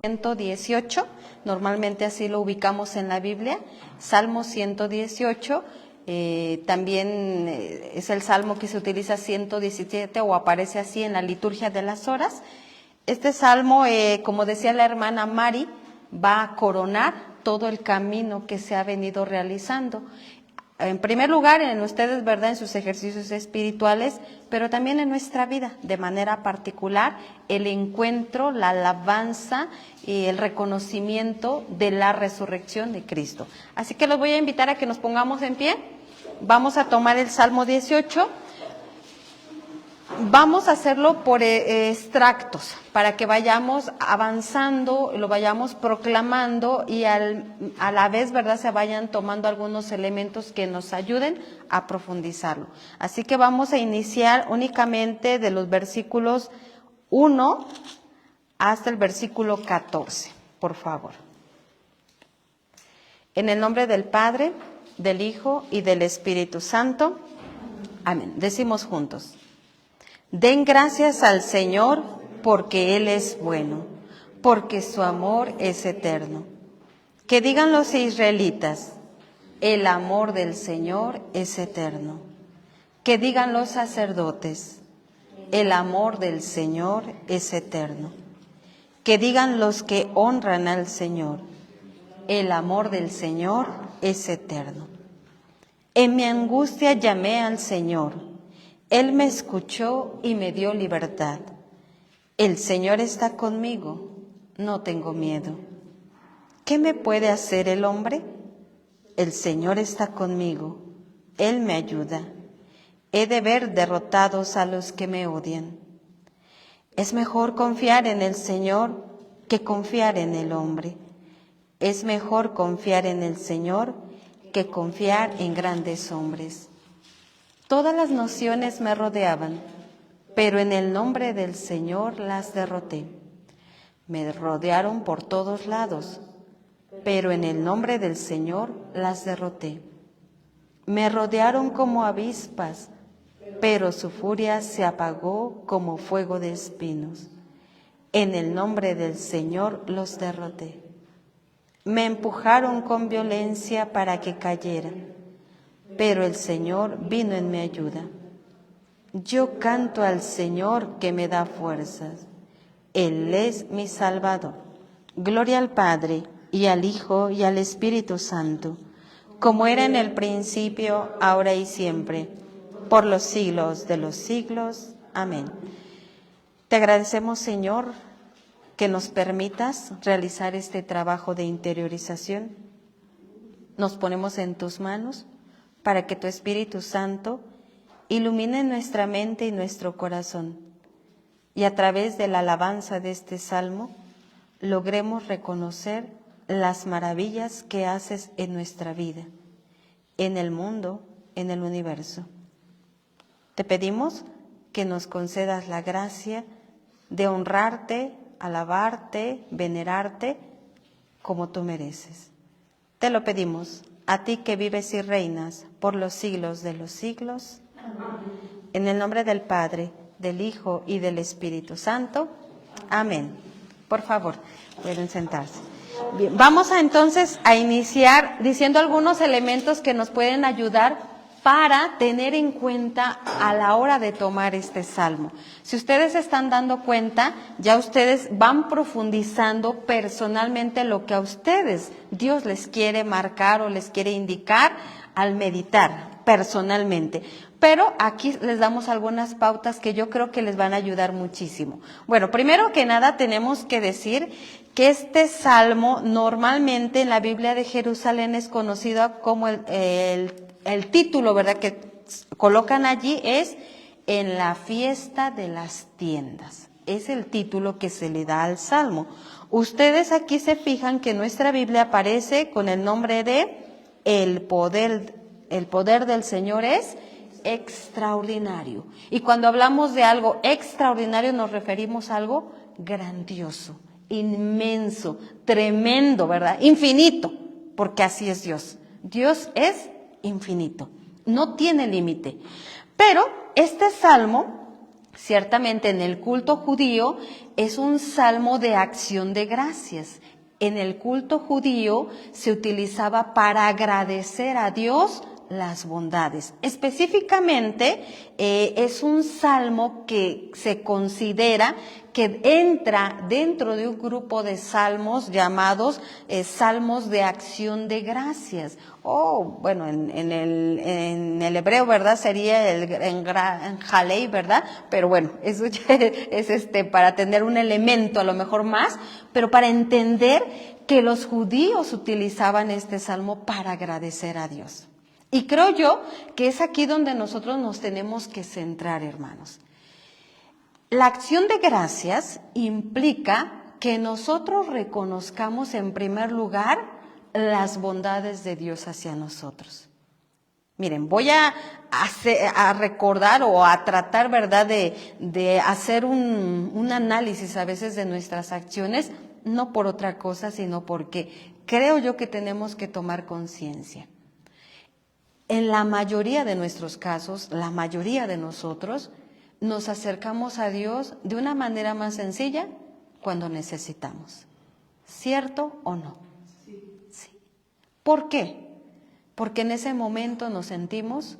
118, normalmente así lo ubicamos en la Biblia, Salmo 118, también es el salmo que se utiliza 117 o aparece así en la liturgia de las horas. Este salmo, como decía la hermana Mari, va a coronar todo el camino que se ha venido realizando. En primer lugar, en ustedes, ¿verdad?, en sus ejercicios espirituales, pero también en nuestra vida, de manera particular, el encuentro, la alabanza y el reconocimiento de la resurrección de Cristo. Así que los voy a invitar a que nos pongamos en pie. Vamos a tomar el Salmo 18. Vamos a hacerlo por extractos, para que vayamos avanzando, lo vayamos proclamando y a la vez, ¿verdad?, se vayan tomando algunos elementos que nos ayuden a profundizarlo. Así que vamos a iniciar únicamente de los versículos 1 hasta el versículo 14, por favor. En el nombre del Padre, del Hijo y del Espíritu Santo. Amén. Decimos juntos. Den gracias al Señor porque Él es bueno, porque su amor es eterno. Que digan los israelitas, el amor del Señor es eterno. Que digan los sacerdotes, el amor del Señor es eterno. Que digan los que honran al Señor, el amor del Señor es eterno. En mi angustia llamé al Señor. Él me escuchó y me dio libertad. El Señor está conmigo, no tengo miedo. ¿Qué me puede hacer el hombre? El Señor está conmigo, Él me ayuda. He de ver derrotados a los que me odian. Es mejor confiar en el Señor que confiar en el hombre. Es mejor confiar en el Señor que confiar en grandes hombres. Todas las naciones me rodeaban, pero en el nombre del Señor las derroté. Me rodearon por todos lados, pero en el nombre del Señor las derroté. Me rodearon como avispas, pero su furia se apagó como fuego de espinos. En el nombre del Señor los derroté. Me empujaron con violencia para que cayeran, pero el Señor vino en mi ayuda. Yo canto al Señor que me da fuerzas. Él es mi Salvador. Gloria al Padre, y al Hijo, y al Espíritu Santo, como era en el principio, ahora y siempre, por los siglos de los siglos. Amén. Te agradecemos, Señor, que nos permitas realizar este trabajo de interiorización. Nos ponemos en tus manos, para que tu Espíritu Santo ilumine nuestra mente y nuestro corazón, y a través de la alabanza de este salmo logremos reconocer las maravillas que haces en nuestra vida, en el mundo, en el universo. Te pedimos que nos concedas la gracia de honrarte, alabarte, venerarte como tú mereces. Te lo pedimos a ti que vives y reinas por los siglos de los siglos. En el nombre del Padre, del Hijo y del Espíritu Santo. Amén. Por favor, pueden sentarse. Bien, vamos entonces a iniciar diciendo algunos elementos que nos pueden ayudar para tener en cuenta a la hora de tomar este salmo. Si ustedes se están dando cuenta, ya ustedes van profundizando personalmente lo que a ustedes Dios les quiere marcar o les quiere indicar al meditar personalmente. Pero aquí les damos algunas pautas que yo creo que les van a ayudar muchísimo. Bueno, primero que nada tenemos que decir que este salmo normalmente en la Biblia de Jerusalén es conocido como el título, ¿verdad?, que colocan allí es En la fiesta de las tiendas. Es el título que se le da al salmo. Ustedes aquí se fijan que nuestra Biblia aparece con el nombre de El poder del Señor es extraordinario. Y cuando hablamos de algo extraordinario nos referimos a algo grandioso, inmenso, tremendo, ¿verdad? Infinito, porque así es Dios. Dios es infinito, no tiene límite. Pero este salmo Ciertamente en el culto judío es un salmo de acción de gracias. En el culto judío se utilizaba para agradecer a Dios las bondades. Específicamente es un salmo que se considera que entra dentro de un grupo de salmos llamados salmos de acción de gracias. Bueno, en el hebreo, ¿verdad? Sería en jalei, ¿verdad? Pero bueno, eso ya es para tener un elemento a lo mejor más, pero para entender que los judíos utilizaban este salmo para agradecer a Dios. Y creo yo que es aquí donde nosotros nos tenemos que centrar, hermanos. La acción de gracias implica que nosotros reconozcamos en primer lugar las bondades de Dios hacia nosotros. Miren, voy a recordar o a tratar, ¿verdad?, de hacer un análisis a veces de nuestras acciones, no por otra cosa, sino porque creo yo que tenemos que tomar conciencia. En la mayoría de nuestros casos, la mayoría de nosotros, nos acercamos a Dios de una manera más sencilla cuando necesitamos. ¿Cierto o no? Sí. ¿Por qué? Porque en ese momento nos sentimos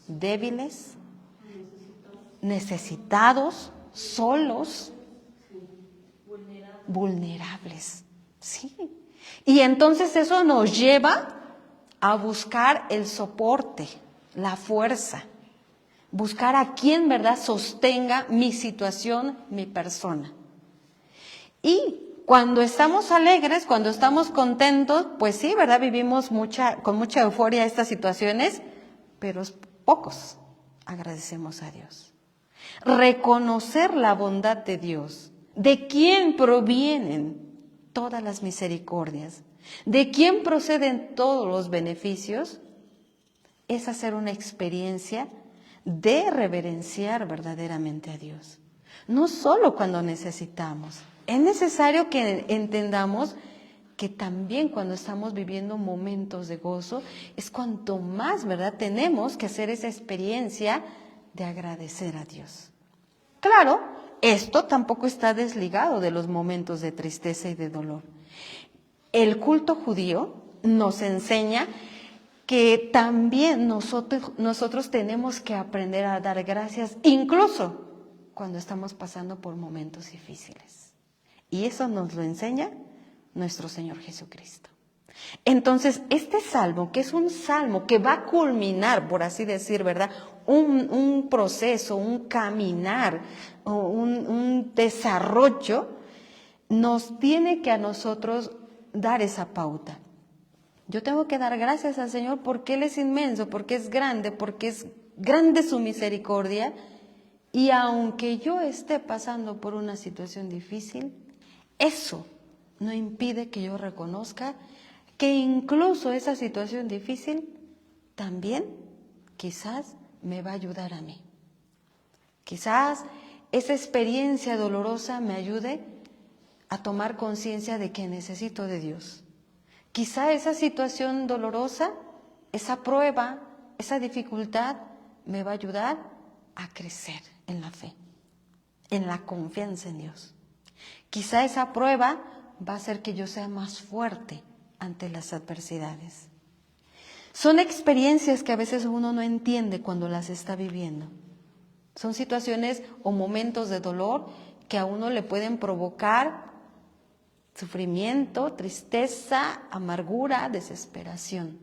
débiles, necesitados, solos, vulnerables. Sí. Y entonces eso nos lleva a buscar el soporte, la fuerza, buscar a quien, ¿verdad?, sostenga mi situación, mi persona. Y cuando estamos alegres, cuando estamos contentos, pues sí, ¿verdad?, vivimos con mucha euforia estas situaciones, pero pocos agradecemos a Dios. Reconocer la bondad de Dios, de quién provienen todas las misericordias, de quién proceden todos los beneficios, es hacer una experiencia de reverenciar verdaderamente a Dios. No solo cuando necesitamos. Es necesario que entendamos que también cuando estamos viviendo momentos de gozo, es cuanto más, ¿verdad?, tenemos que hacer esa experiencia de agradecer a Dios. Claro, esto tampoco está desligado de los momentos de tristeza y de dolor. El culto judío nos enseña que también nosotros tenemos que aprender a dar gracias, incluso cuando estamos pasando por momentos difíciles. Y eso nos lo enseña nuestro Señor Jesucristo. Entonces, este salmo, que es un salmo que va a culminar, por así decir, ¿verdad?, un proceso, un caminar, un desarrollo, nos tiene que a nosotros dar esa pauta. Yo tengo que dar gracias al Señor porque Él es inmenso, porque es grande su misericordia. Y aunque yo esté pasando por una situación difícil, eso no impide que yo reconozca que incluso esa situación difícil también quizás me va a ayudar a mí. Quizás esa experiencia dolorosa me ayude a tomar conciencia de que necesito de Dios. Quizá esa situación dolorosa, esa prueba, esa dificultad me va a ayudar a crecer en la fe, en la confianza en Dios. Quizá esa prueba va a hacer que yo sea más fuerte ante las adversidades. Son experiencias que a veces uno no entiende cuando las está viviendo. Son situaciones o momentos de dolor que a uno le pueden provocar sufrimiento, tristeza, amargura, desesperación.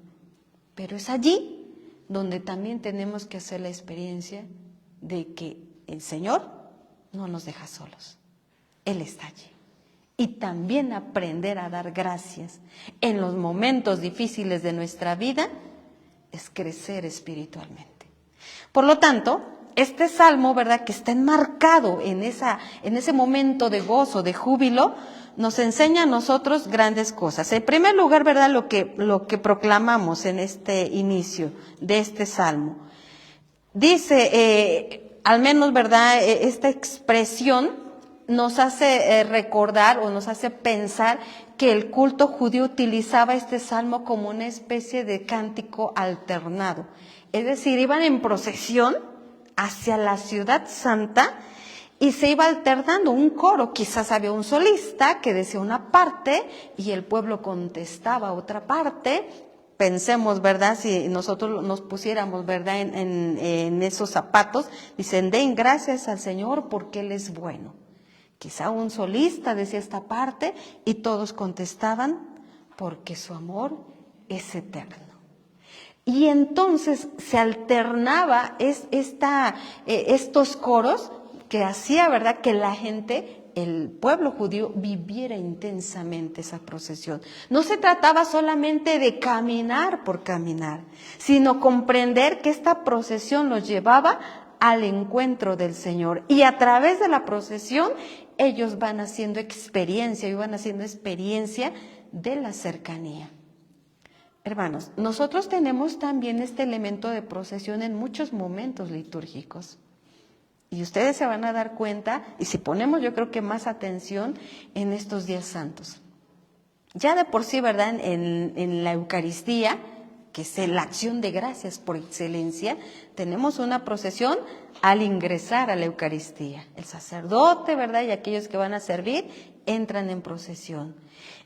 Pero es allí donde también tenemos que hacer la experiencia de que el Señor no nos deja solos. Él está allí. Y también aprender a dar gracias en los momentos difíciles de nuestra vida es crecer espiritualmente. Por lo tanto, este salmo, ¿verdad?, que está enmarcado en ese momento de gozo, de júbilo, nos enseña a nosotros grandes cosas. En primer lugar, ¿verdad?, lo que proclamamos en este inicio de este salmo. Dice, al menos, ¿verdad?, esta expresión nos hace recordar o nos hace pensar que el culto judío utilizaba este salmo como una especie de cántico alternado. Es decir, iban en procesión hacia la ciudad santa y se iba alternando un coro. Quizás había un solista que decía una parte y el pueblo contestaba otra parte. Pensemos, ¿verdad? Si nosotros nos pusiéramos, ¿verdad? En esos zapatos, dicen, den gracias al Señor porque Él es bueno. Quizá un solista decía esta parte y todos contestaban, porque su amor es eterno. Y entonces se alternaba estos coros que hacía, ¿verdad?, que la gente, el pueblo judío, viviera intensamente esa procesión. No se trataba solamente de caminar por caminar, sino comprender que esta procesión los llevaba al encuentro del Señor. Y a través de la procesión, ellos van haciendo experiencia de la cercanía. Hermanos, nosotros tenemos también este elemento de procesión en muchos momentos litúrgicos. Y ustedes se van a dar cuenta, y si ponemos yo creo que más atención en estos días santos. Ya de por sí, ¿verdad? En la Eucaristía, que es la acción de gracias por excelencia, tenemos una procesión al ingresar a la Eucaristía. El sacerdote, ¿verdad? Y aquellos que van a servir entran en procesión.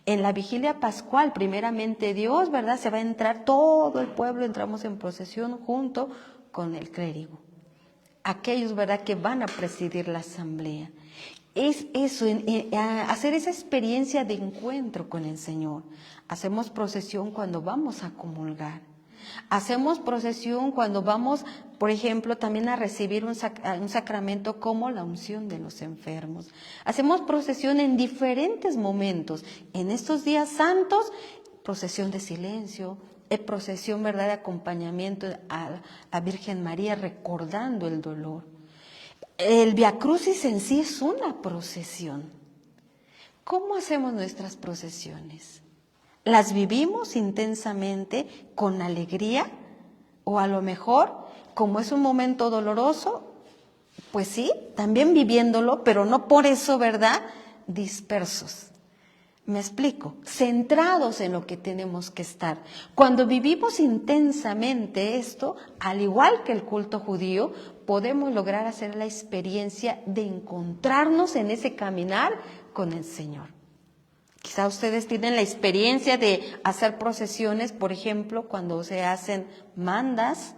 En la vigilia pascual, primeramente Dios, ¿verdad? Se va a entrar todo el pueblo, entramos en procesión junto con el clérigo. Aquellos, ¿verdad?, que van a presidir la asamblea. Es eso, hacer esa experiencia de encuentro con el Señor. Hacemos procesión cuando vamos a comulgar. Hacemos procesión cuando vamos, por ejemplo, también a recibir un sacramento como la unción de los enfermos. Hacemos procesión en diferentes momentos. En estos días santos, procesión de silencio, procesión, ¿verdad?, de acompañamiento a la Virgen María recordando el dolor. El Via Crucis en sí es una procesión. ¿Cómo hacemos nuestras procesiones? ¿Las vivimos intensamente con alegría? O a lo mejor, como es un momento doloroso, pues sí, también viviéndolo, pero no por eso, ¿verdad?, dispersos. Me explico, centrados en lo que tenemos que estar. Cuando vivimos intensamente esto, al igual que el culto judío, podemos lograr hacer la experiencia de encontrarnos en ese caminar con el Señor. Quizá ustedes tienen la experiencia de hacer procesiones, por ejemplo, cuando se hacen mandas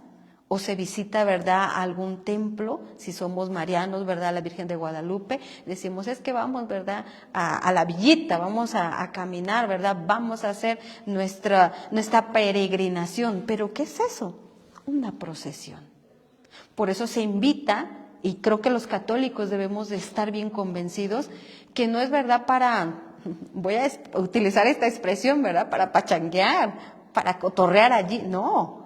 o se visita, ¿verdad?, algún templo. Si somos marianos, ¿verdad?, la Virgen de Guadalupe, decimos, es que vamos, ¿verdad?, a la villita, vamos a caminar, ¿verdad?, vamos a hacer nuestra peregrinación. ¿Pero qué es eso? Una procesión. Por eso se invita, y creo que los católicos debemos de estar bien convencidos, que no es, ¿verdad?, voy a utilizar esta expresión, ¿verdad?, para pachanguear, para cotorrear allí. No,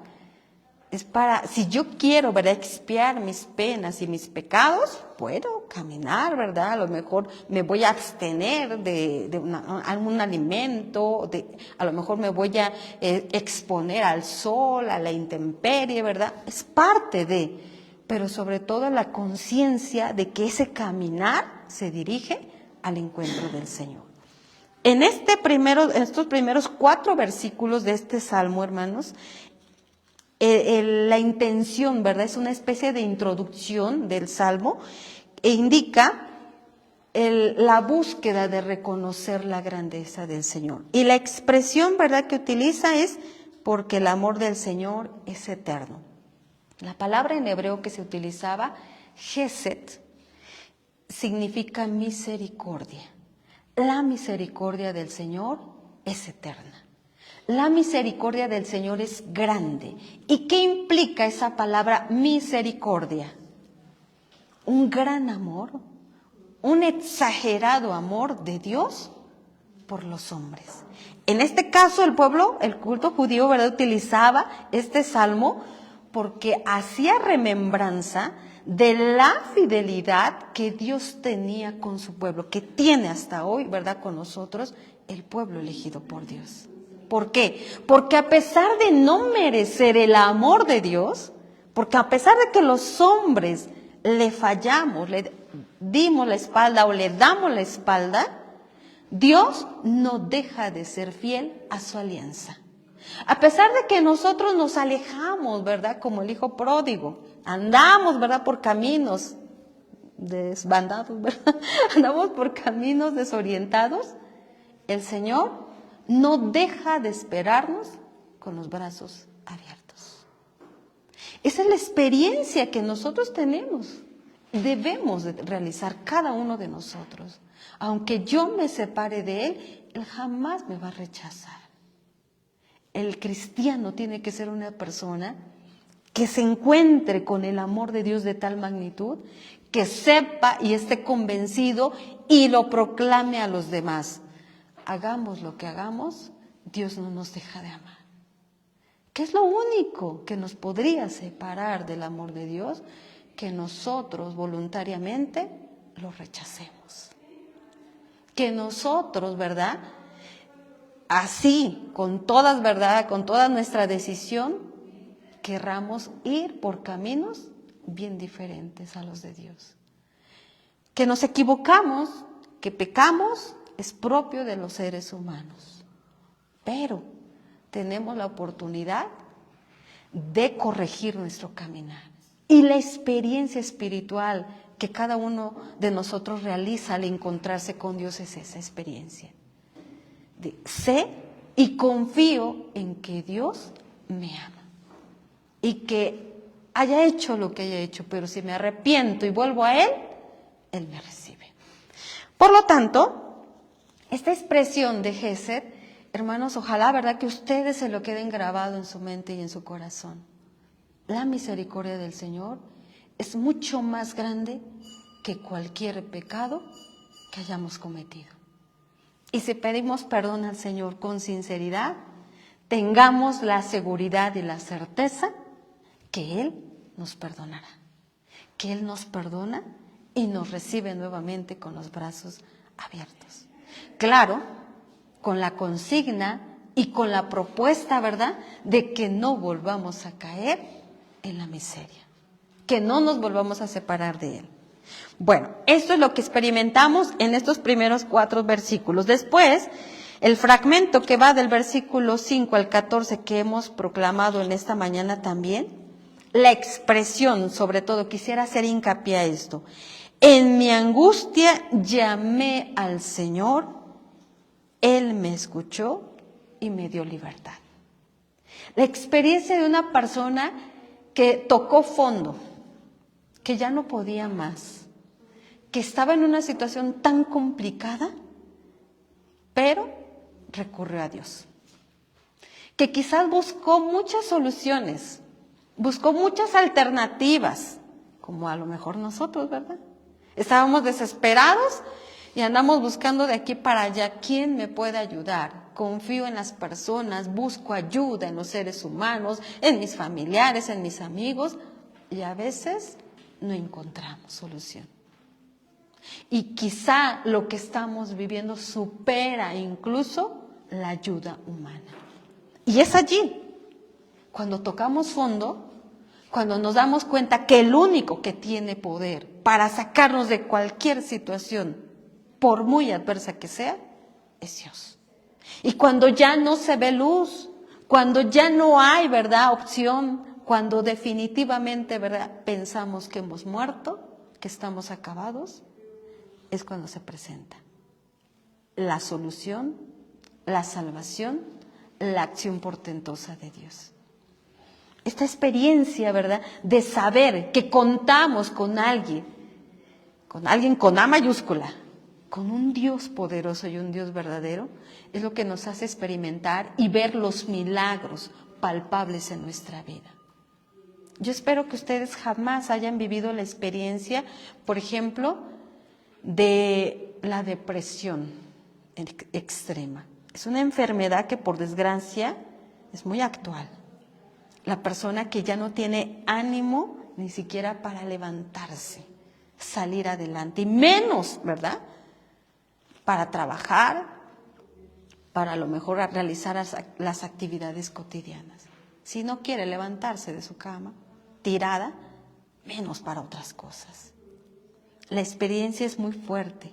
es si yo quiero, ¿verdad?, expiar mis penas y mis pecados, puedo caminar, ¿verdad? A lo mejor me voy a abstener de algún alimento, a lo mejor me voy a exponer al sol, a la intemperie, ¿verdad? Es parte pero sobre todo la conciencia de que ese caminar se dirige al encuentro del Señor. En estos primeros 4 versículos de este salmo, hermanos, la intención, ¿verdad?, es una especie de introducción del salmo e indica la búsqueda de reconocer la grandeza del Señor. Y la expresión, ¿verdad?, que utiliza es porque el amor del Señor es eterno. La palabra en hebreo que se utilizaba, Hesed, significa misericordia. La misericordia del Señor es eterna. La misericordia del Señor es grande. ¿Y qué implica esa palabra misericordia? Un gran amor, un exagerado amor de Dios por los hombres. En este caso el culto judío, ¿verdad?, utilizaba este salmo porque hacía remembranza de la fidelidad que Dios tenía con su pueblo, que tiene hasta hoy, ¿verdad?, con nosotros, el pueblo elegido por Dios. ¿Por qué? Porque a pesar de no merecer el amor de Dios, porque a pesar de que los hombres le fallamos, le dimos la espalda o le damos la espalda, Dios no deja de ser fiel a su alianza. A pesar de que nosotros nos alejamos, ¿verdad?, como el hijo pródigo, andamos, ¿verdad?, por caminos desbandados, ¿verdad? Andamos por caminos desorientados, el Señor no deja de esperarnos con los brazos abiertos. Esa es la experiencia que nosotros tenemos. Debemos de realizar cada uno de nosotros. Aunque yo me separe de Él, Él jamás me va a rechazar. El cristiano tiene que ser una persona que se encuentre con el amor de Dios de tal magnitud, que sepa y esté convencido y lo proclame a los demás. Hagamos lo que hagamos, Dios no nos deja de amar. ¿Qué es lo único que nos podría separar del amor de Dios? Que nosotros voluntariamente lo rechacemos. Que nosotros, ¿verdad? Así, con todas, ¿verdad? Con toda nuestra decisión, querramos ir por caminos bien diferentes a los de Dios. Que nos equivocamos, que pecamos, es propio de los seres humanos. Pero tenemos la oportunidad de corregir nuestro caminar. Y la experiencia espiritual que cada uno de nosotros realiza al encontrarse con Dios es esa experiencia. Sé y confío en que Dios me ama. Y que haya hecho lo que haya hecho, pero si me arrepiento y vuelvo a Él, Él me recibe. Por lo tanto, esta expresión de Gesed, hermanos, ojalá, ¿verdad?, que ustedes se lo queden grabado en su mente y en su corazón. La misericordia del Señor es mucho más grande que cualquier pecado que hayamos cometido. Y si pedimos perdón al Señor con sinceridad, tengamos la seguridad y la certeza que Él nos perdonará. Que Él nos perdona y nos recibe nuevamente con los brazos abiertos. Claro, con la consigna y con la propuesta, ¿verdad?, de que no volvamos a caer en la miseria, que no nos volvamos a separar de Él. Bueno, esto es lo que experimentamos en estos primeros 4 versículos. Después, el fragmento que va del versículo 5 al 14 que hemos proclamado en esta mañana también, la expresión, sobre todo, quisiera hacer hincapié a esto. En mi angustia llamé al Señor, Él me escuchó y me dio libertad. La experiencia de una persona que tocó fondo, que ya no podía más, que estaba en una situación tan complicada, pero recurrió a Dios. Que quizás buscó muchas soluciones, buscó muchas alternativas, como a lo mejor nosotros, ¿verdad? Estábamos desesperados y andamos buscando de aquí para allá quién me puede ayudar. Confío en las personas, busco ayuda en los seres humanos, en mis familiares, en mis amigos, y a veces no encontramos solución. Y quizá lo que estamos viviendo supera incluso la ayuda humana. Y es allí, cuando tocamos fondo, cuando nos damos cuenta que el único que tiene poder para sacarnos de cualquier situación, por muy adversa que sea, es Dios. Y cuando ya no se ve luz, cuando ya no hay, ¿verdad?, opción, cuando definitivamente, ¿verdad?, pensamos que hemos muerto, que estamos acabados, es cuando se presenta la solución, la salvación, la acción portentosa de Dios. Esta experiencia, ¿verdad?, de saber que contamos con alguien con A mayúscula, con un Dios poderoso y un Dios verdadero, es lo que nos hace experimentar y ver los milagros palpables en nuestra vida. Yo espero que ustedes jamás hayan vivido la experiencia, por ejemplo, de la depresión extrema. Es una enfermedad que, por desgracia, es muy actual. La persona que ya no tiene ánimo ni siquiera para levantarse, salir adelante, y menos, ¿verdad?, para trabajar, para a lo mejor realizar las actividades cotidianas. Si no quiere levantarse de su cama, tirada, menos para otras cosas. La experiencia es muy fuerte.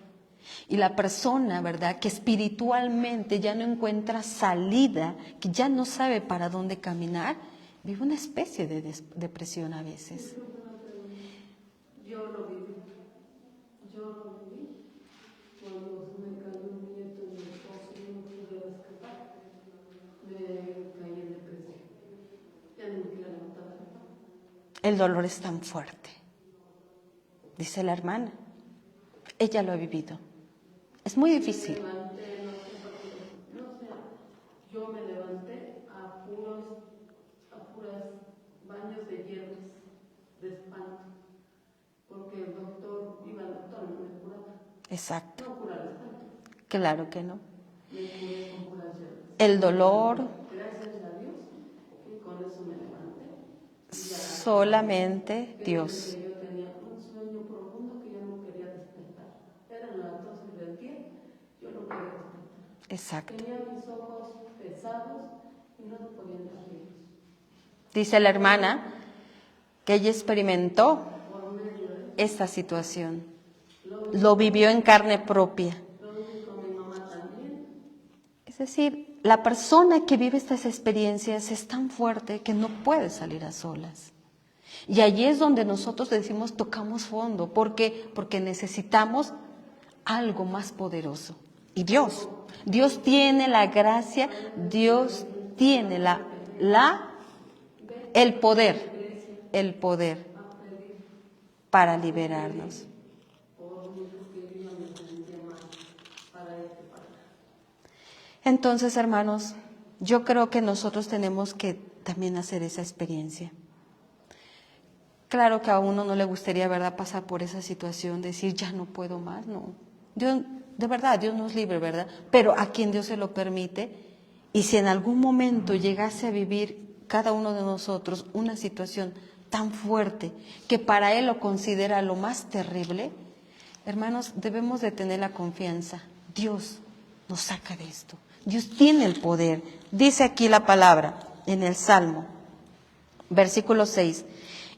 Y la persona, ¿verdad?, que espiritualmente ya no encuentra salida, que ya no sabe para dónde caminar, vive una especie de depresión a veces. Yo lo viví. el dolor es tan fuerte. Dice la hermana, ella lo ha vivido. Es muy difícil. Yo me levanté a puros baños de hierbas, de espanto, porque el doctor, iba al doctor, no me curaba. Exacto. No cura el espanto. Claro que no. Me curé con puras hierbas. El dolor. Gracias a Dios, y con eso me levanté. Solamente Dios. Yo tenía un sueño profundo que yo no quería despertar. Eran las 12 del día, yo no quería despertar. Exacto. Tenía mis ojos pesados y no podían abrirlos. Dice la hermana que ella experimentó esta situación. Lo vivió en carne propia. Lo viví con mi mamá también. Es decir, la persona que vive estas experiencias es tan fuerte que no puede salir a solas. Y allí es donde nosotros decimos tocamos fondo. ¿Por qué? Porque necesitamos algo más poderoso. Y Dios tiene la gracia, Dios tiene el poder para liberarnos. Entonces, hermanos, yo creo que nosotros tenemos que también hacer esa experiencia. Claro que a uno no le gustaría, ¿verdad?, pasar por esa situación, decir, ya no puedo más, no. Dios, de verdad, Dios nos libre, ¿verdad? Pero a quien Dios se lo permite, y si en algún momento llegase a vivir cada uno de nosotros una situación tan fuerte que para Él lo considera lo más terrible, hermanos, debemos de tener la confianza. Dios nos saca de esto. Dios tiene el poder. Dice aquí la palabra en el Salmo, versículo 6.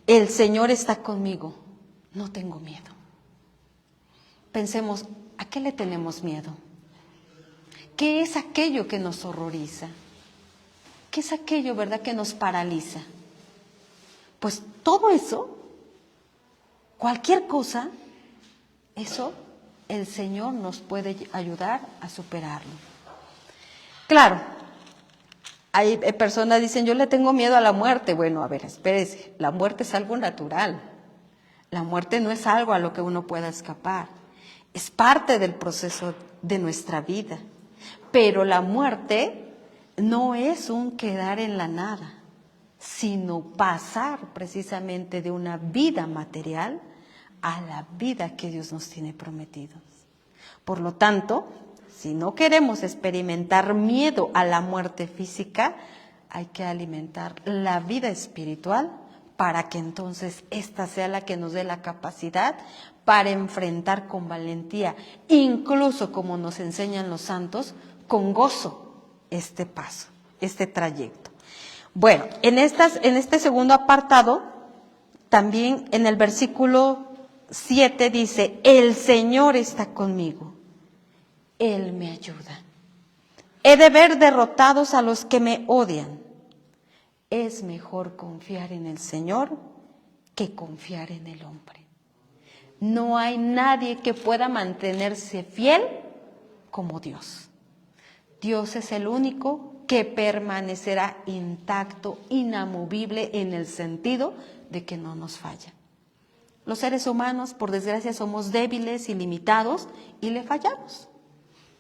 El Señor está conmigo, no tengo miedo. Pensemos, ¿a qué le tenemos miedo? ¿Qué es aquello que nos horroriza? ¿Qué es aquello, verdad, que nos paraliza? Pues todo eso, cualquier cosa, eso el Señor nos puede ayudar a superarlo. Claro, hay personas que dicen, yo le tengo miedo a la muerte. Bueno, a ver, espérese, la muerte es algo natural. La muerte no es algo a lo que uno pueda escapar. Es parte del proceso de nuestra vida. Pero la muerte no es un quedar en la nada, sino pasar precisamente de una vida material a la vida que Dios nos tiene prometidos. Por lo tanto, si no queremos experimentar miedo a la muerte física, hay que alimentar la vida espiritual para que entonces esta sea la que nos dé la capacidad para enfrentar con valentía, incluso como nos enseñan los santos, con gozo este paso, este trayecto. Bueno, en este segundo apartado, también en el versículo 7 dice, el Señor está conmigo, Él me ayuda. He de ver derrotados a los que me odian. Es mejor confiar en el Señor que confiar en el hombre. No hay nadie que pueda mantenerse fiel como Dios. Dios es el único que permanecerá intacto, inamovible en el sentido de que no nos falla. Los seres humanos, por desgracia, somos débiles y limitados y le fallamos.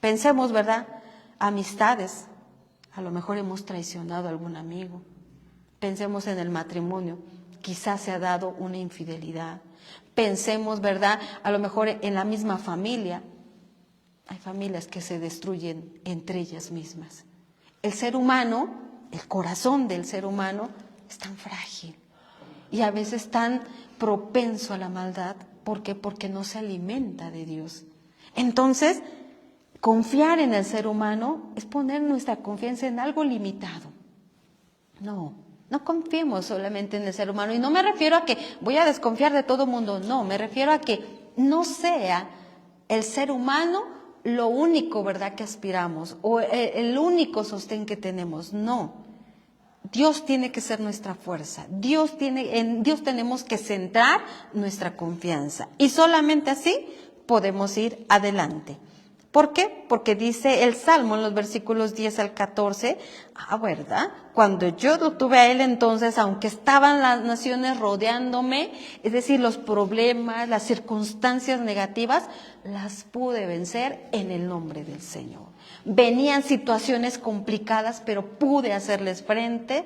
Pensemos, ¿verdad? Amistades, a lo mejor hemos traicionado a algún amigo. Pensemos en el matrimonio, quizás se ha dado una infidelidad. Pensemos, ¿verdad? A lo mejor en la misma familia. Hay familias que se destruyen entre ellas mismas. El ser humano, el corazón del ser humano es tan frágil y a veces tan propenso a la maldad. ¿Por qué? Porque no se alimenta de Dios. Entonces, confiar en el ser humano es poner nuestra confianza en algo limitado. No confiemos solamente en el ser humano. Y no me refiero a que voy a desconfiar de todo mundo. No, me refiero a que no sea el ser humano lo único, ¿verdad?, que aspiramos o el único sostén que tenemos. No. Dios tiene que ser nuestra fuerza. En Dios tenemos que centrar nuestra confianza. Y solamente así podemos ir adelante. ¿Por qué? Porque dice el Salmo en los versículos 10 al 14, ¿verdad? Cuando yo lo tuve a Él, entonces, aunque estaban las naciones rodeándome, es decir, los problemas, las circunstancias negativas, las pude vencer en el nombre del Señor. Venían situaciones complicadas, pero pude hacerles frente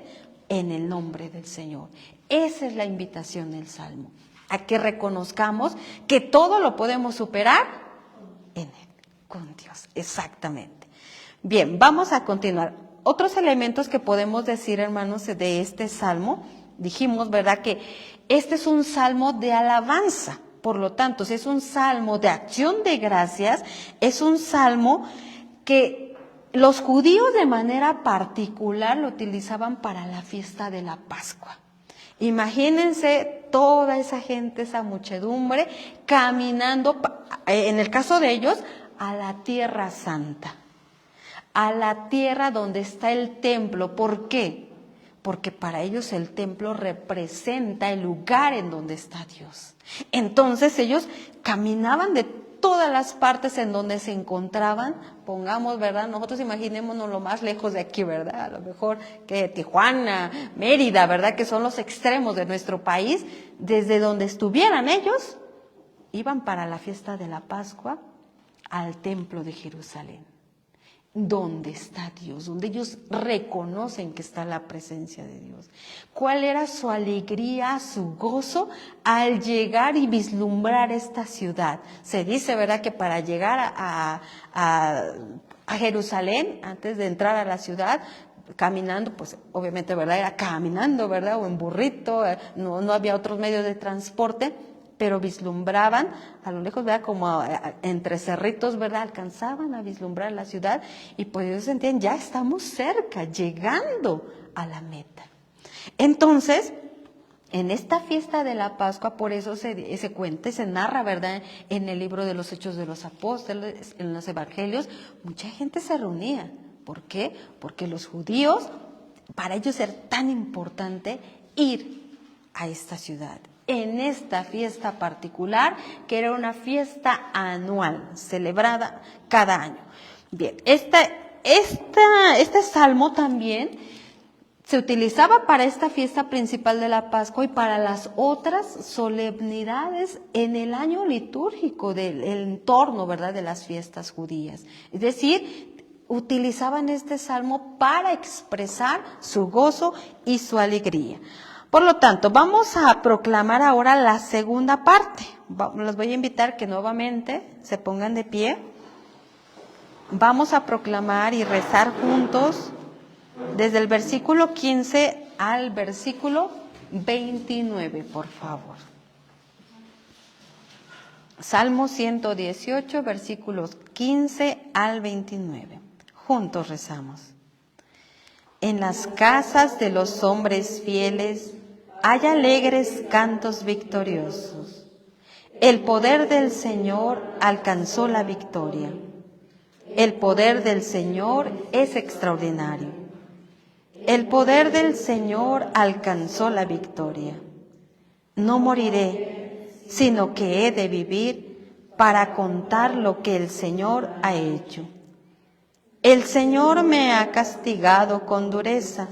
en el nombre del Señor. Esa es la invitación del Salmo, a que reconozcamos que todo lo podemos superar en Él. Con Dios, exactamente. Bien, vamos a continuar. Otros elementos que podemos decir, hermanos, de este salmo, dijimos, ¿verdad?, que este es un salmo de alabanza. Por lo tanto, si es un salmo de acción de gracias, es un salmo que los judíos de manera particular lo utilizaban para la fiesta de la Pascua. Imagínense toda esa gente, esa muchedumbre, caminando, en el caso de ellos, a la tierra santa, a la tierra donde está el templo. ¿Por qué? Porque para ellos el templo representa el lugar en donde está Dios. Entonces ellos caminaban de todas las partes en donde se encontraban, pongamos, ¿verdad? Nosotros imaginémonos lo más lejos de aquí, ¿verdad? A lo mejor que Tijuana, Mérida, ¿verdad? Que son los extremos de nuestro país. Desde donde estuvieran ellos, iban para la fiesta de la Pascua al templo de Jerusalén, donde está Dios, donde ellos reconocen que está la presencia de Dios. ¿Cuál era su alegría, su gozo al llegar y vislumbrar esta ciudad? Se dice, ¿verdad?, que para llegar a Jerusalén, antes de entrar a la ciudad, caminando, pues obviamente, ¿verdad?, era caminando, ¿verdad?, o en burrito, no había otros medios de transporte, pero vislumbraban a lo lejos, ¿verdad?, como entre cerritos, ¿verdad?, alcanzaban a vislumbrar la ciudad y pues ellos sentían, ya estamos cerca, llegando a la meta. Entonces, en esta fiesta de la Pascua, por eso se cuenta, se narra, ¿verdad?, en el libro de los Hechos de los Apóstoles, en los Evangelios, mucha gente se reunía. ¿Por qué? Porque los judíos, para ellos era tan importante ir a esta ciudad, en esta fiesta particular, que era una fiesta anual, celebrada cada año. Bien, este salmo también se utilizaba para esta fiesta principal de la Pascua y para las otras solemnidades en el año litúrgico del entorno, ¿verdad?, de las fiestas judías. Es decir, utilizaban este salmo para expresar su gozo y su alegría. Por lo tanto, vamos a proclamar ahora la segunda parte. Los voy a invitar que nuevamente se pongan de pie. Vamos a proclamar y rezar juntos desde el versículo 15 al versículo 29, por favor. Salmo 118, versículos 15 al 29. Juntos rezamos. En las casas de los hombres fieles hay alegres cantos victoriosos. El poder del Señor alcanzó la victoria. El poder del Señor es extraordinario. El poder del Señor alcanzó la victoria. No moriré, sino que he de vivir para contar lo que el Señor ha hecho. El Señor me ha castigado con dureza,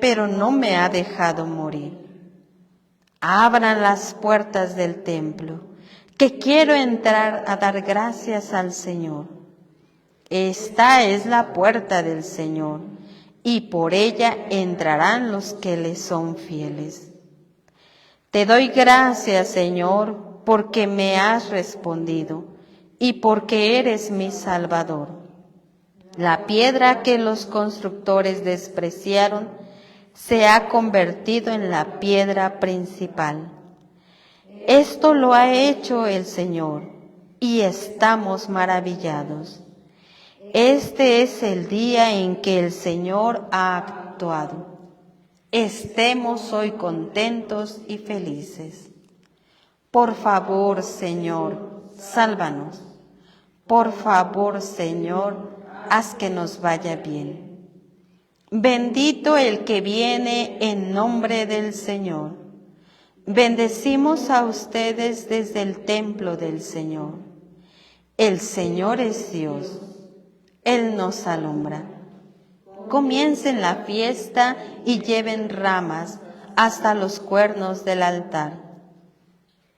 pero no me ha dejado morir. Abran las puertas del templo, que quiero entrar a dar gracias al Señor. Esta es la puerta del Señor, y por ella entrarán los que le son fieles. Te doy gracias, Señor, porque me has respondido, y porque eres mi Salvador. La piedra que los constructores despreciaron se ha convertido en la piedra principal. Esto lo ha hecho el Señor, y estamos maravillados. Este es el día en que el Señor ha actuado. Estemos hoy contentos y felices. Por favor, Señor, sálvanos. Por favor, Señor, haz que nos vaya bien. Bendito el que viene en nombre del Señor. Bendecimos a ustedes desde el templo del Señor. El Señor es Dios. Él nos alumbra. Comiencen la fiesta y lleven ramas hasta los cuernos del altar.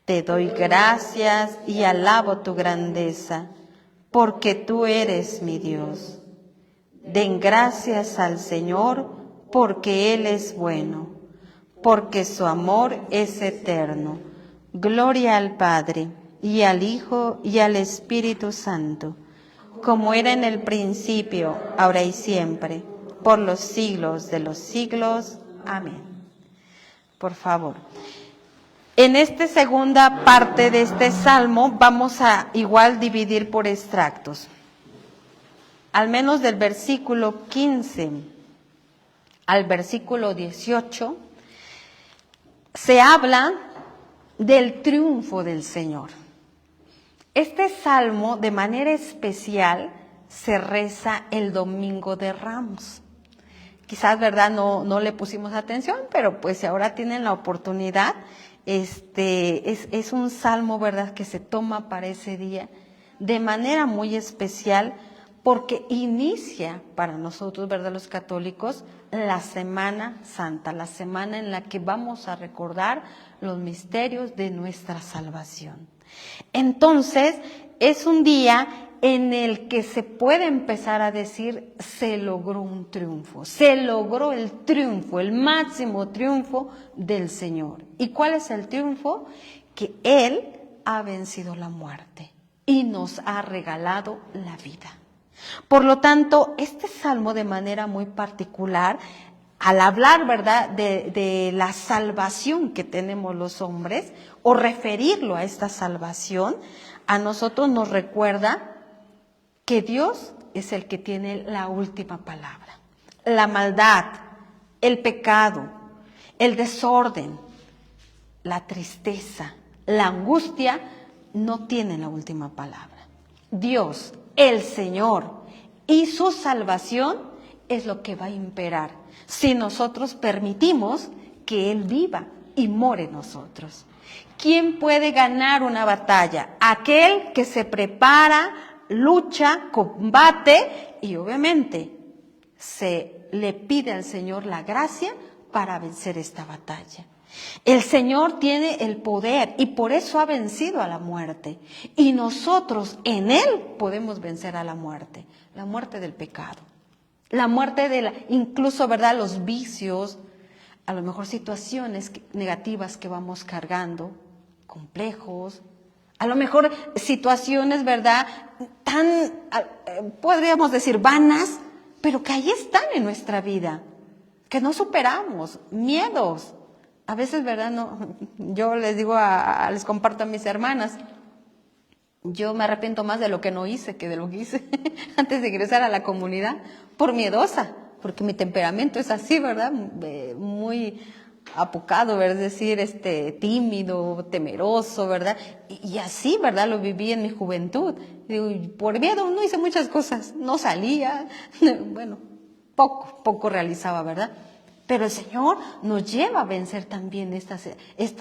Te doy gracias y alabo tu grandeza, porque tú eres mi Dios. Den gracias al Señor, porque Él es bueno, porque su amor es eterno. Gloria al Padre, y al Hijo, y al Espíritu Santo, como era en el principio, ahora y siempre, por los siglos de los siglos. Amén. Por favor. En esta segunda parte de este salmo vamos a igual dividir por extractos. Al menos del versículo 15 al versículo 18, se habla del triunfo del Señor. Este salmo, de manera especial, se reza el Domingo de Ramos. Quizás, ¿verdad?, no le pusimos atención, pero pues si ahora tienen la oportunidad, es un salmo, ¿verdad?, que se toma para ese día de manera muy especial, porque inicia para nosotros, ¿verdad?, los católicos, la Semana Santa, la semana en la que vamos a recordar los misterios de nuestra salvación. Entonces, es un día en el que se puede empezar a decir, se logró un triunfo, se logró el triunfo, el máximo triunfo del Señor. ¿Y cuál es el triunfo? Que Él ha vencido la muerte y nos ha regalado la vida. Por lo tanto, este salmo, de manera muy particular, al hablar, ¿verdad?, de la salvación que tenemos los hombres, o referirlo a esta salvación, a nosotros nos recuerda que Dios es el que tiene la última palabra. La maldad, el pecado, el desorden, la tristeza, la angustia no tienen la última palabra. Dios, el Señor y su salvación es lo que va a imperar si nosotros permitimos que Él viva y more en nosotros. ¿Quién puede ganar una batalla? Aquel que se prepara, lucha, combate y obviamente se le pide al Señor la gracia para vencer esta batalla. El Señor tiene el poder y por eso ha vencido a la muerte. Y nosotros en Él podemos vencer a la muerte del pecado, la muerte incluso, ¿verdad?, los vicios, a lo mejor situaciones negativas que vamos cargando, complejos, a lo mejor situaciones, ¿verdad?, tan, podríamos decir, vanas, pero que ahí están en nuestra vida, que no superamos, miedos. A veces, ¿verdad?, yo les digo, les comparto a mis hermanas, yo me arrepiento más de lo que no hice que de lo que hice antes de ingresar a la comunidad, por miedosa, porque mi temperamento es así, ¿verdad?, muy apocado, ¿verdad?, es decir, tímido, temeroso, ¿verdad?, y así, ¿verdad?, lo viví en mi juventud. Digo, por miedo no hice muchas cosas, no salía, bueno, poco realizaba, ¿verdad? Pero el Señor nos lleva a vencer también estas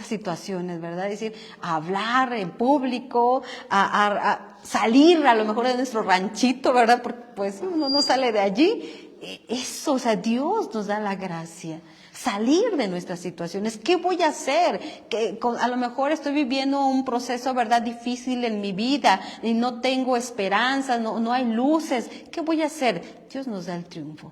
situaciones, ¿verdad? Es decir, a hablar en público, a salir a lo mejor de nuestro ranchito, ¿verdad? Porque pues uno no sale de allí. Eso, o sea, Dios nos da la gracia. Salir de nuestras situaciones. ¿Qué voy a hacer? A lo mejor estoy viviendo un proceso, ¿verdad?, difícil en mi vida y no tengo esperanza, no hay luces. ¿Qué voy a hacer? Dios nos da el triunfo.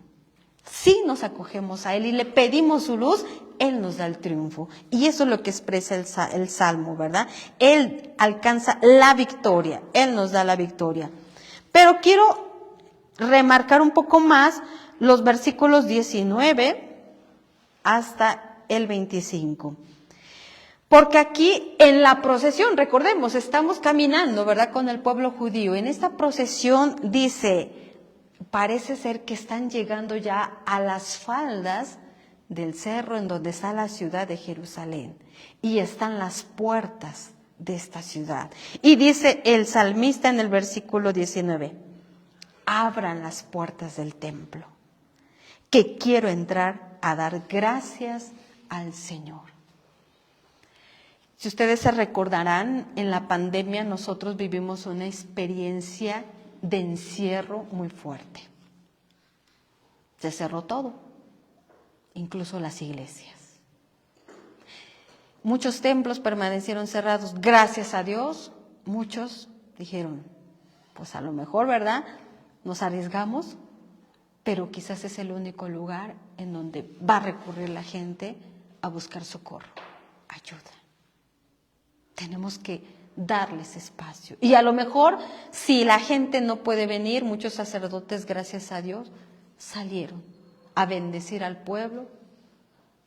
Si nos acogemos a Él y le pedimos su luz, Él nos da el triunfo. Y eso es lo que expresa el Salmo, ¿verdad? Él alcanza la victoria, Él nos da la victoria. Pero quiero remarcar un poco más los versículos 19 hasta el 25. Porque aquí en la procesión, recordemos, estamos caminando, ¿verdad?, con el pueblo judío. En esta procesión dice, parece ser que están llegando ya a las faldas del cerro en donde está la ciudad de Jerusalén. Y están las puertas de esta ciudad. Y dice el salmista en el versículo 19, abran las puertas del templo, que quiero entrar a dar gracias al Señor. Si ustedes se recordarán, en la pandemia nosotros vivimos una experiencia de encierro muy fuerte. Se cerró todo, incluso las iglesias. Muchos templos permanecieron cerrados. Gracias a Dios, muchos dijeron, pues a lo mejor, ¿verdad? Nos arriesgamos, pero quizás es el único lugar en donde va a recurrir la gente a buscar socorro, ayuda. Tenemos que darles espacio. Y a lo mejor, si la gente no puede venir, muchos sacerdotes, gracias a Dios, salieron a bendecir al pueblo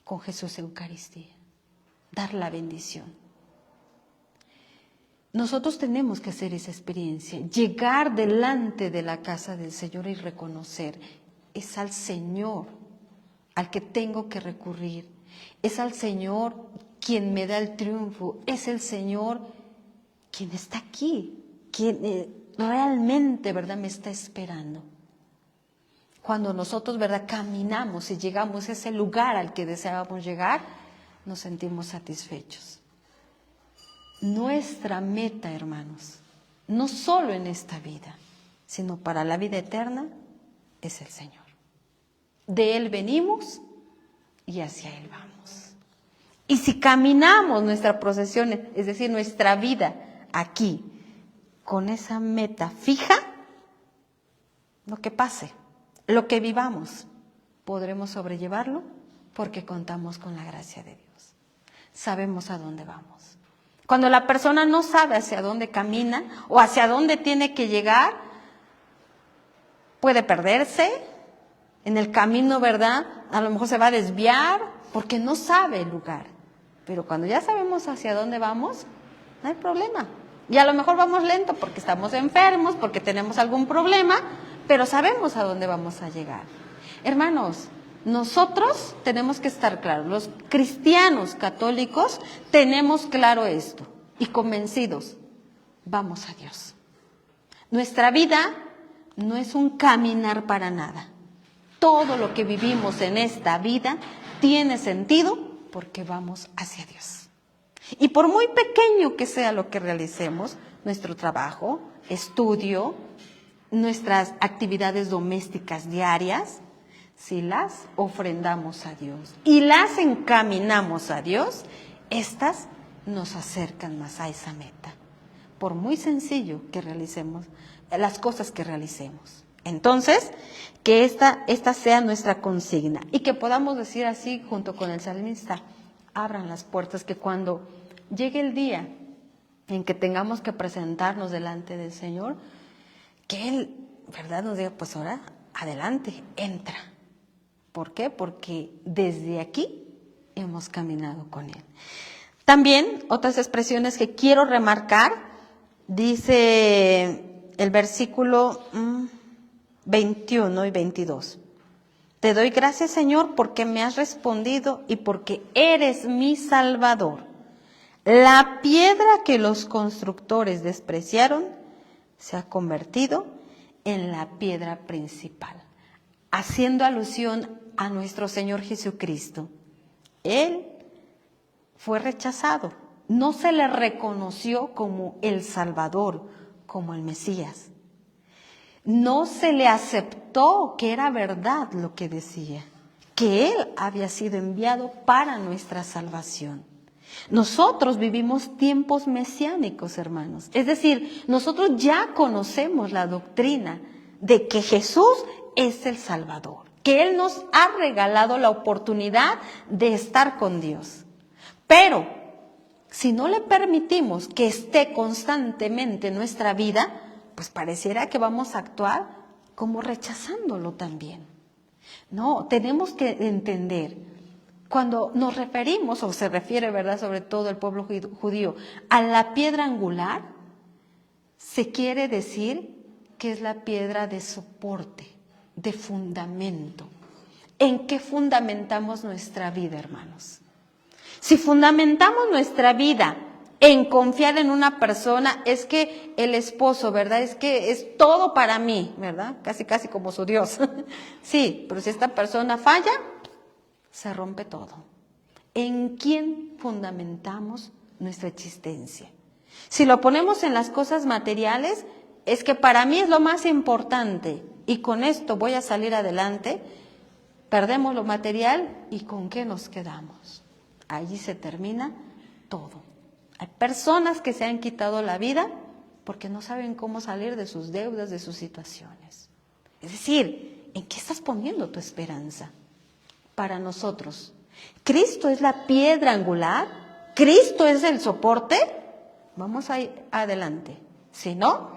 con Jesús Eucaristía, dar la bendición. Nosotros tenemos que hacer esa experiencia, llegar delante de la casa del Señor y reconocer, es al Señor al que tengo que recurrir, es al Señor quien me da el triunfo, es el Señor quien está aquí, quien realmente, ¿verdad?, me está esperando. Cuando nosotros, ¿verdad?, caminamos y llegamos a ese lugar al que deseábamos llegar, nos sentimos satisfechos. Nuestra meta, hermanos, no solo en esta vida, sino para la vida eterna, es el Señor. De Él venimos y hacia Él vamos. Y si caminamos nuestra procesión, es decir, nuestra vida aquí, con esa meta fija, lo que pase, lo que vivamos, podremos sobrellevarlo porque contamos con la gracia de Dios. Sabemos a dónde vamos. Cuando la persona no sabe hacia dónde camina o hacia dónde tiene que llegar, puede perderse en el camino, ¿verdad? A lo mejor se va a desviar porque no sabe el lugar. Pero cuando ya sabemos hacia dónde vamos, no hay problema. Y a lo mejor vamos lento porque estamos enfermos, porque tenemos algún problema, pero sabemos a dónde vamos a llegar. Hermanos, nosotros tenemos que estar claros, los cristianos católicos tenemos claro esto y convencidos, vamos a Dios. Nuestra vida no es un caminar para nada. Todo lo que vivimos en esta vida tiene sentido porque vamos hacia Dios. Y por muy pequeño que sea lo que realicemos, nuestro trabajo, estudio, nuestras actividades domésticas diarias, si las ofrendamos a Dios y las encaminamos a Dios, estas nos acercan más a esa meta. Por muy sencillo que realicemos, las cosas que realicemos. Entonces, que esta sea nuestra consigna y que podamos decir así junto con el salmista, abran las puertas, que cuando llegue el día en que tengamos que presentarnos delante del Señor, que Él, ¿verdad?, nos diga, pues ahora, adelante, entra. ¿Por qué? Porque desde aquí hemos caminado con Él. También otras expresiones que quiero remarcar, dice el versículo 21 y 22. Te doy gracias, Señor, porque me has respondido y porque eres mi Salvador. La piedra que los constructores despreciaron se ha convertido en la piedra principal, haciendo alusión a nuestro Señor Jesucristo. Él fue rechazado, no se le reconoció como el Salvador, como el Mesías. No se le aceptó que era verdad lo que decía, que Él había sido enviado para nuestra salvación. Nosotros vivimos tiempos mesiánicos, hermanos. Es decir, nosotros ya conocemos la doctrina de que Jesús es el Salvador, que Él nos ha regalado la oportunidad de estar con Dios. Pero si no le permitimos que esté constantemente en nuestra vida, pues pareciera que vamos a actuar como rechazándolo también. No, tenemos que entender, cuando nos referimos, o se refiere, ¿verdad?, sobre todo el pueblo judío, a la piedra angular, se quiere decir que es la piedra de soporte, de fundamento. ¿En qué fundamentamos nuestra vida, hermanos? Si fundamentamos nuestra vida en confiar en una persona, es que el esposo, ¿verdad?, es que es todo para mí, ¿verdad? Casi como su Dios. Sí, pero si esta persona falla, se rompe todo. ¿En quién fundamentamos nuestra existencia. Si lo ponemos en las cosas materiales, es que para mí es lo más importante y con esto voy a salir adelante. Perdemos lo material y ¿con qué nos quedamos? Allí se termina todo. Hay personas que se han quitado la vida porque no saben cómo salir de sus deudas, de sus situaciones. Es decir, ¿en qué estás poniendo tu esperanza? Para nosotros, ¿Cristo es la piedra angular? ¿Cristo es el soporte? Vamos a ir adelante. Si no,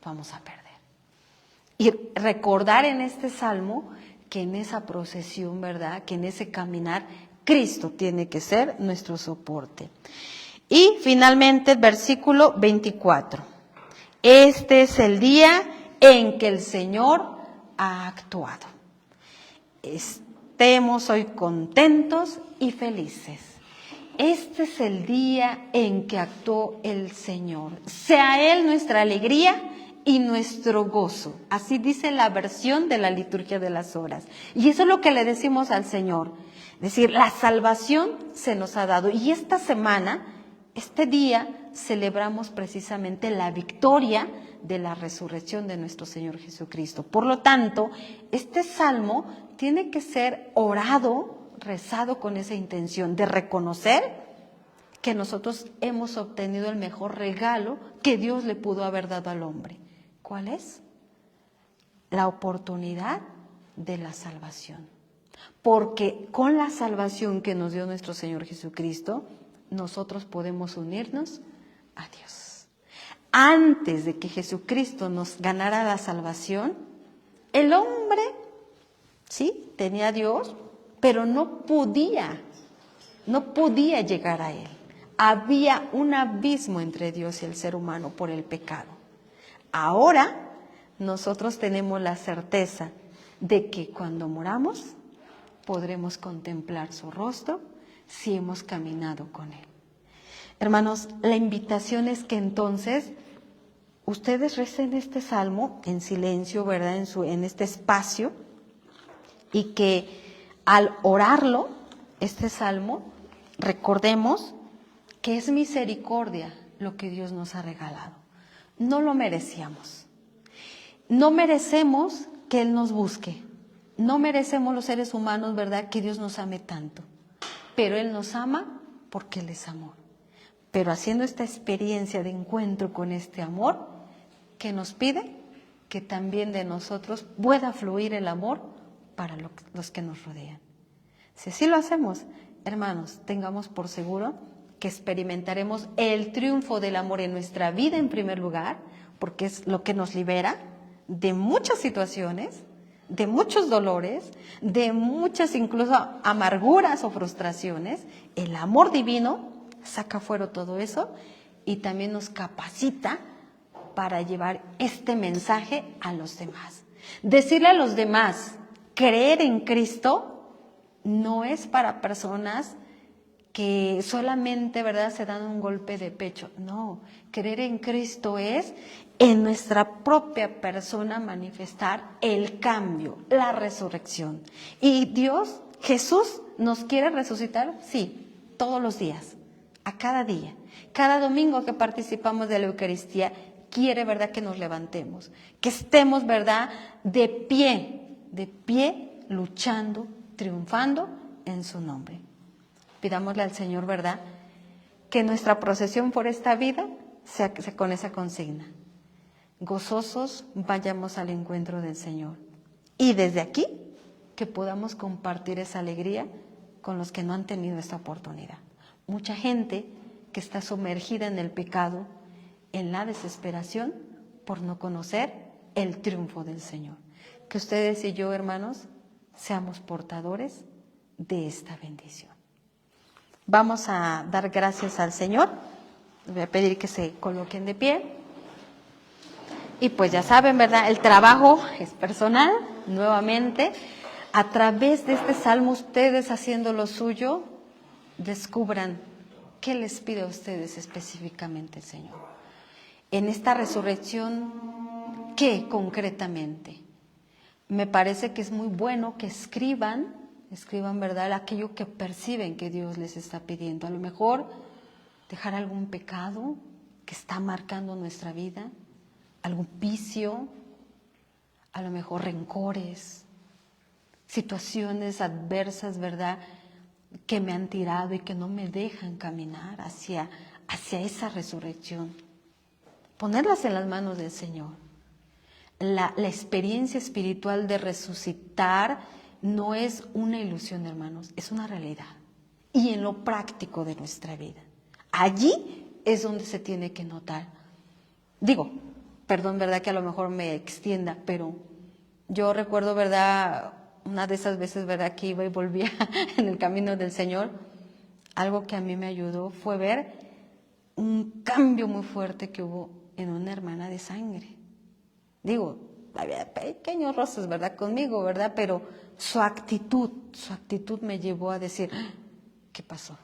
vamos a perder. Y recordar en este salmo que en esa procesión, ¿verdad?, que en ese caminar, Cristo tiene que ser nuestro soporte. Y finalmente el versículo 24. Este es el día en que el Señor ha actuado. Estemos hoy contentos y felices. Este es el día en que actuó el Señor. Sea Él nuestra alegría y nuestro gozo. Así dice la versión de la liturgia de las horas. Y eso es lo que le decimos al Señor. Es decir, la salvación se nos ha dado. Y esta semana, este día, celebramos precisamente la victoria de la resurrección de nuestro Señor Jesucristo. Por lo tanto, este salmo tiene que ser orado, rezado con esa intención de reconocer que nosotros hemos obtenido el mejor regalo que Dios le pudo haber dado al hombre. ¿Cuál es? La oportunidad de la salvación. Porque con la salvación que nos dio nuestro Señor Jesucristo, nosotros podemos unirnos a Dios. Antes de que Jesucristo nos ganara la salvación, el hombre, sí, tenía a Dios, pero no podía llegar a Él. Había un abismo entre Dios y el ser humano por el pecado. Ahora nosotros tenemos la certeza de que cuando moramos podremos contemplar su rostro si hemos caminado con Él. Hermanos, la invitación es que entonces ustedes recen este salmo en silencio, ¿verdad?, en este espacio, y que al orarlo, este salmo, recordemos que es misericordia lo que Dios nos ha regalado. No lo merecíamos. No merecemos que Él nos busque. No merecemos los seres humanos, ¿verdad?, que Dios nos ame tanto. Pero Él nos ama porque Él es amor. Pero haciendo esta experiencia de encuentro con este amor, que nos pide que también de nosotros pueda fluir el amor para los que nos rodean. Si así lo hacemos, hermanos, tengamos por seguro que experimentaremos el triunfo del amor en nuestra vida en primer lugar, porque es lo que nos libera de muchas situaciones, de muchos dolores, de muchas incluso amarguras o frustraciones. El amor divino saca fuera todo eso y también nos capacita para llevar este mensaje a los demás. Decirle a los demás, creer en Cristo no es para personas que solamente, ¿verdad?, se dan un golpe de pecho. No, creer en Cristo es en nuestra propia persona manifestar el cambio, la resurrección. Y Dios, Jesús, ¿nos quiere resucitar? Sí, todos los días, a cada día. Cada domingo que participamos de la Eucaristía, quiere, ¿verdad?, que nos levantemos, que estemos, ¿verdad?, de pie, luchando, triunfando en su nombre. Pidámosle al Señor, ¿verdad?, que nuestra procesión por esta vida sea con esa consigna. Gozosos vayamos al encuentro del Señor. Y desde aquí, que podamos compartir esa alegría con los que no han tenido esta oportunidad. Mucha gente que está sumergida en el pecado, en la desesperación, por no conocer el triunfo del Señor. Que ustedes y yo, hermanos, seamos portadores de esta bendición. Vamos a dar gracias al Señor. Les voy a pedir que se coloquen de pie. Y pues ya saben, ¿verdad?, el trabajo es personal. Nuevamente, a través de este salmo, ustedes haciendo lo suyo, descubran qué les pide a ustedes específicamente el Señor. En esta resurrección, ¿qué concretamente? Me parece que es muy bueno que escriban, ¿verdad?, aquello que perciben que Dios les está pidiendo. A lo mejor dejar algún pecado que está marcando nuestra vida, algún vicio, a lo mejor rencores, situaciones adversas, ¿verdad?, que me han tirado y que no me dejan caminar hacia esa resurrección. Ponerlas en las manos del Señor. La experiencia espiritual de resucitar no es una ilusión, hermanos, es una realidad. Y en lo práctico de nuestra vida. Allí es donde se tiene que notar. Digo, perdón, ¿verdad?, que a lo mejor me extienda, pero yo recuerdo, ¿verdad?, una de esas veces, ¿verdad?, que iba y volvía en el camino del Señor. Algo que a mí me ayudó fue ver un cambio muy fuerte que hubo en una hermana de sangre. Digo, había pequeños roces, ¿verdad?, conmigo, ¿verdad?, pero su actitud me llevó a decir, ¿qué pasó?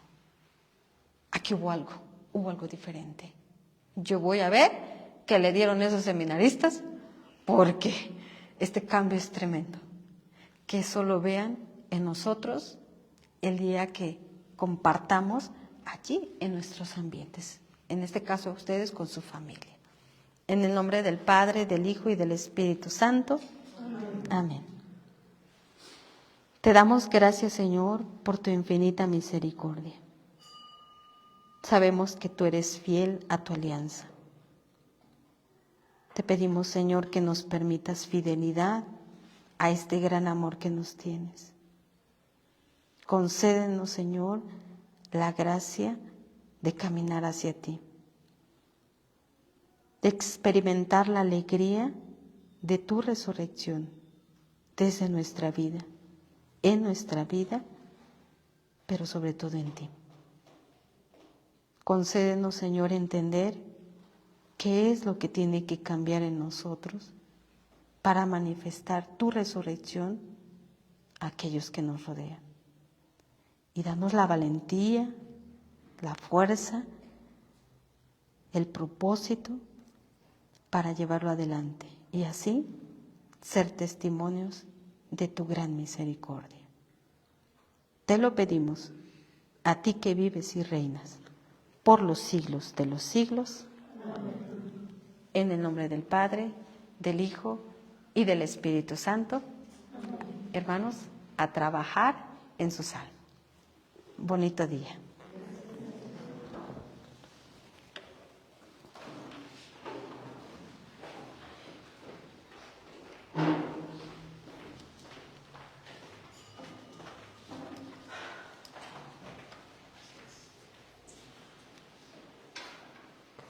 Aquí hubo algo diferente. Yo voy a ver qué le dieron esos seminaristas, porque este cambio es tremendo. Que eso lo vean en nosotros el día que compartamos allí en nuestros ambientes. En este caso, ustedes con su familia. En el nombre del Padre, del Hijo y del Espíritu Santo. Amén. Te damos gracias, Señor, por tu infinita misericordia. Sabemos que tú eres fiel a tu alianza. Te pedimos, Señor, que nos permitas fidelidad a este gran amor que nos tienes. Concédenos, Señor, la gracia de caminar hacia ti, de experimentar la alegría de tu resurrección desde nuestra vida, en nuestra vida, pero sobre todo en ti. Concédenos, Señor, entender qué es lo que tiene que cambiar en nosotros para manifestar tu resurrección a aquellos que nos rodean. Y danos la valentía, la fuerza, el propósito para llevarlo adelante y así ser testimonios de tu gran misericordia. Te lo pedimos, a ti que vives y reinas por los siglos de los siglos. Amén. En el nombre del Padre, del Hijo y del Espíritu Santo. Amén. Hermanos, a trabajar en su salmo. Bonito día.